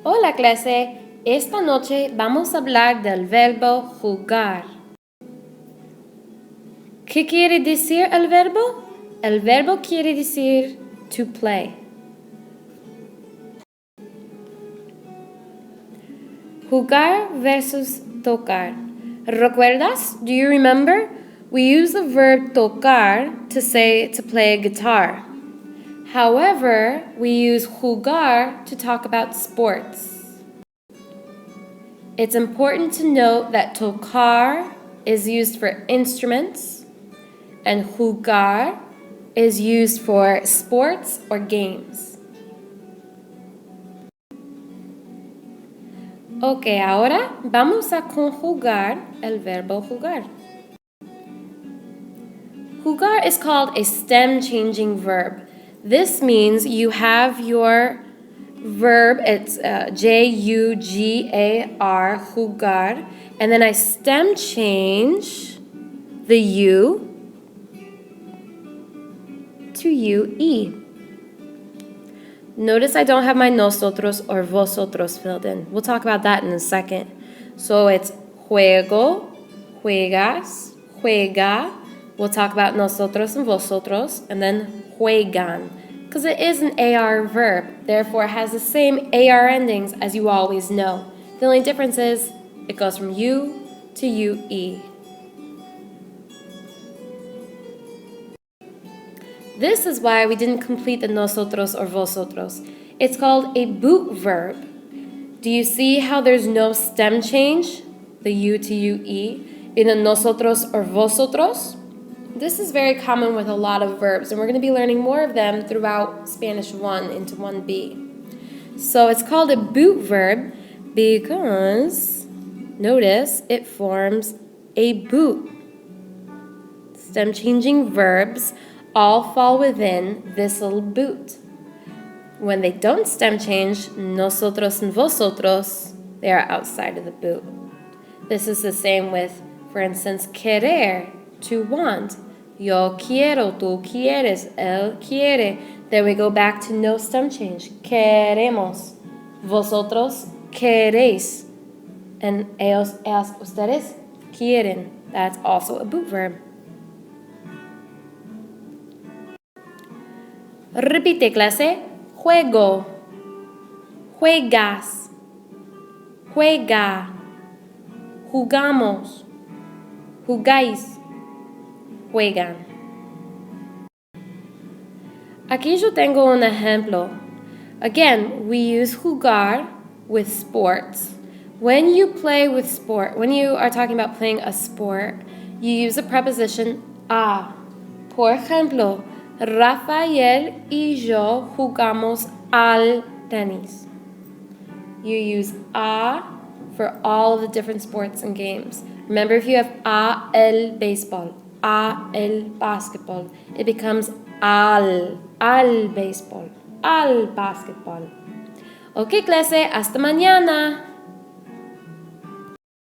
Hola clase, esta noche vamos a hablar del verbo jugar. ¿Qué quiere decir el verbo? El verbo quiere decir to play. Jugar versus tocar. ¿Recuerdas? Do you remember? We use the verb tocar to say to play a guitar. However, we use jugar to talk about sports. It's important to note that tocar is used for instruments and jugar is used for sports or games. Ok, ahora vamos a conjugar el verbo jugar. Jugar is called a stem-changing verb. This means you have your verb, it's J-U-G-A-R, jugar, and then I stem change the U to U-E. Notice I don't have my nosotros or vosotros filled in. We'll talk about that in a second. So it's juego, juegas, juega. We'll talk about nosotros and vosotros, and then juegan, because it is an AR verb, therefore it has the same AR endings as you always know. The only difference is it goes from U to UE. This is why we didn't complete the nosotros or vosotros. It's called a boot verb. Do you see how there's no stem change, the U to UE, in the nosotros or vosotros? This is very common with a lot of verbs, and we're going to be learning more of them throughout Spanish 1 into 1B. So it's called a boot verb because, notice, it forms a boot. Stem-changing verbs all fall within this little boot. When they don't stem change, nosotros and vosotros, they are outside of the boot. This is the same with, for instance, querer, to want. Yo quiero, tú quieres, él quiere. Then we go back to no stem change. Queremos. Vosotros queréis. And ellos, ellas, ustedes quieren. That's also a boot verb. Repite clase. Juego. Juegas. Juega. Jugamos. Jugáis. Juegan. Aquí yo tengo un ejemplo. Again, we use jugar with sports. When you play with sport, when you are talking about playing a sport, you use the preposition a. Por ejemplo, Rafael y yo jugamos al tenis. You use a for all of the different sports and games. Remember, if you have a el béisbol, a el basketball, it becomes al béisbol, al basketball. Ok, clase, hasta mañana.